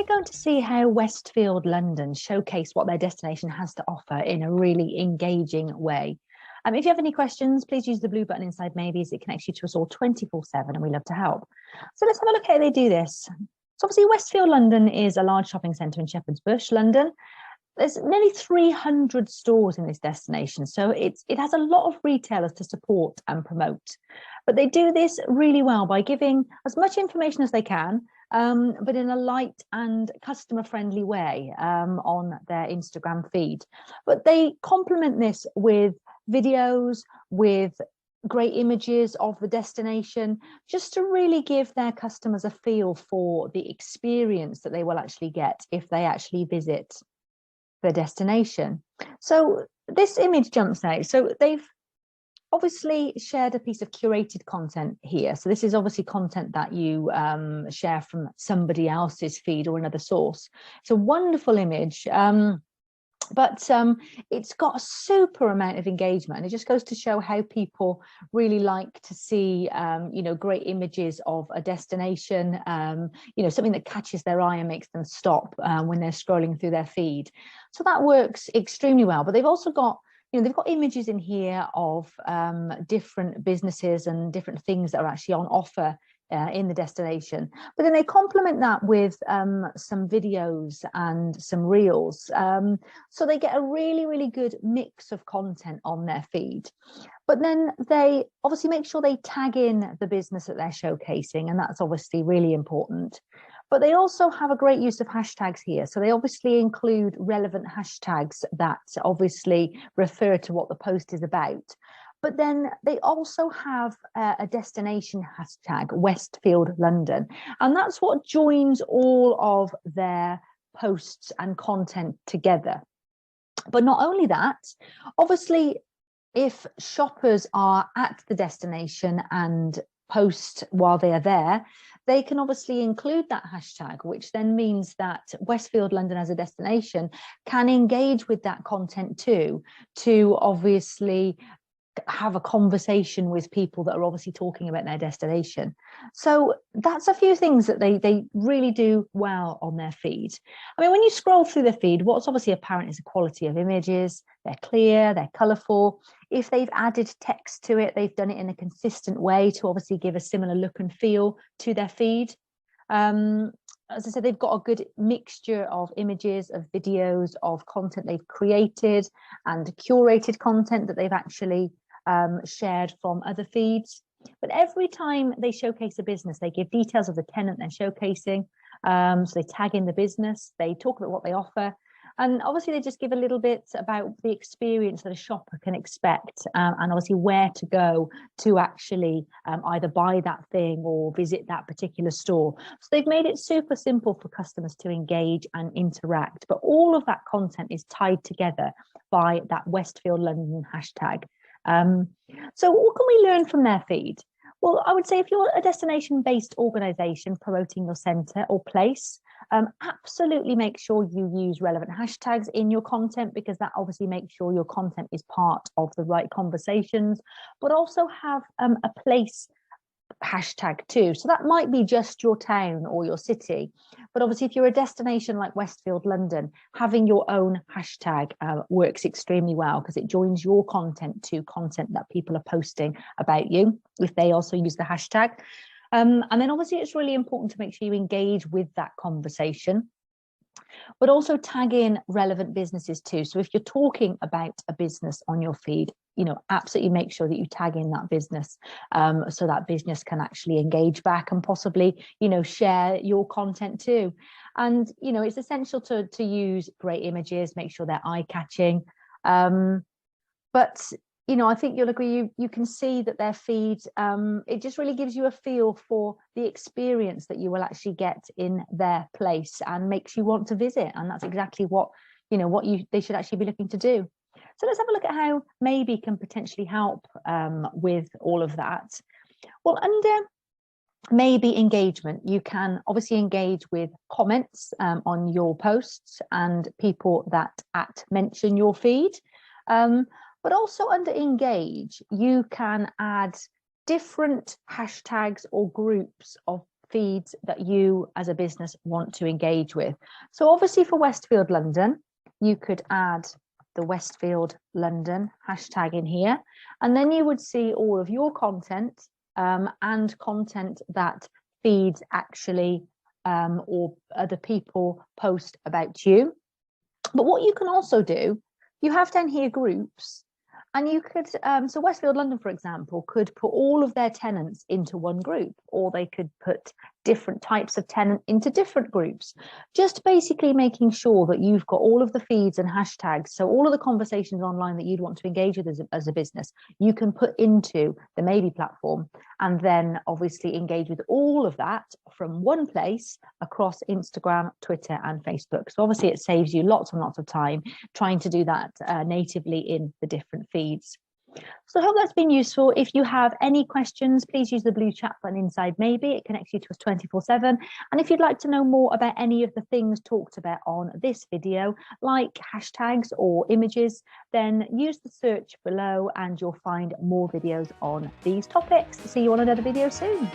we're going to see how Westfield London showcase what their destination has to offer in a really engaging way. If you have any questions, please use the blue button inside Maybe's. It connects you to us all 24/7 and we love to help. So let's have a look at how they do this. So obviously Westfield London is a large shopping centre in Shepherd's Bush, London. There's nearly 300 stores in this destination, so it has a lot of retailers to support and promote. But they do this really well by giving as much information as they can, but in a light and customer-friendly way on their Instagram feed. But they complement this with videos, with great images of the destination, just to really give their customers a feel for the experience that they will actually get if they actually visit the destination. So this image jumps out. So they've obviously shared a piece of curated content here. So this is obviously content that you share from somebody else's feed or another source. It's a wonderful image, but it's got a super amount of engagement, and it just goes to show how people really like to see great images of a destination, something that catches their eye and makes them stop when they're scrolling through their feed. So that works extremely well. But they've also got they've got images in here of different businesses and different things that are actually on offer in the destination, but then they complement that with some videos and some reels, so they get a really good mix of content on their feed. But then they obviously make sure they tag in the business that they're showcasing, and that's obviously really important. But they also have a great use of hashtags here, so they obviously include relevant hashtags that obviously refer to what the post is about. But then they also have a destination hashtag, Westfield London, and that's what joins all of their posts and content together. But not only that, obviously, if shoppers are at the destination and post while they are there, they can obviously include that hashtag, which then means that Westfield London as a destination can engage with that content too, to obviously have a conversation with people that are obviously talking about their destination. So that's a few things that they really do well on their feed. I mean, when you scroll through the feed, what's obviously apparent is the quality of images. They're clear, they're colourful. If they've added text to it, they've done it in a consistent way to obviously give a similar look and feel to their feed. As I said, they've got a good mixture of images, of videos, of content they've created and curated content that they've actually shared from other feeds. But every time they showcase a business, they give details of the tenant they're showcasing. So they tag in the business, they talk about what they offer, and obviously they just give a little bit about the experience that a shopper can expect, and obviously where to go to actually either buy that thing or visit that particular store. So they've made it super simple for customers to engage and interact, but all of that content is tied together by that Westfield London hashtag. So what can we learn from their feed? Well, I would say if you're a destination-based organisation promoting your centre or place, absolutely make sure you use relevant hashtags in your content, because that obviously makes sure your content is part of the right conversations, but also have a place hashtag too. So that might be just your town or your city, but obviously if you're a destination like Westfield London, having your own hashtag works extremely well, because it joins your content to content that people are posting about you if they also use the hashtag. And then obviously it's really important to make sure you engage with that conversation, but also tag in relevant businesses too. So if you're talking about a business on your feed, absolutely make sure that you tag in that business, so that business can actually engage back and possibly, share your content too. And, it's essential to use great images, make sure they're eye-catching. But I think you'll agree, you can see that their feed, it just really gives you a feel for the experience that you will actually get in their place and makes you want to visit. And that's exactly what they should actually be looking to do. So let's have a look at how Maybe can potentially help with all of that. Well, under Maybe engagement, you can obviously engage with comments on your posts and people that mention your feed. But also under engage, you can add different hashtags or groups of feeds that you as a business want to engage with. So obviously for Westfield London, you could add the Westfield London hashtag in here, and then you would see all of your content and content that feeds actually or other people post about you. But what you can also do, you have down here groups, and you could, so Westfield London, for example, could put all of their tenants into one group, or they could put different types of tenant into different groups, just basically making sure that you've got all of the feeds and hashtags. So all of the conversations online that you'd want to engage with as a business, you can put into the Maybe platform, and then obviously engage with all of that from one place across Instagram, Twitter, and Facebook. So obviously it saves you lots and lots of time trying to do that natively in the different feeds. So I hope that's been useful. If you have any questions, please use the blue chat button inside Maybe. It connects you to us 24/7. And if you'd like to know more about any of the things talked about on this video, like hashtags or images, then use the search below and you'll find more videos on these topics. See you on another video soon.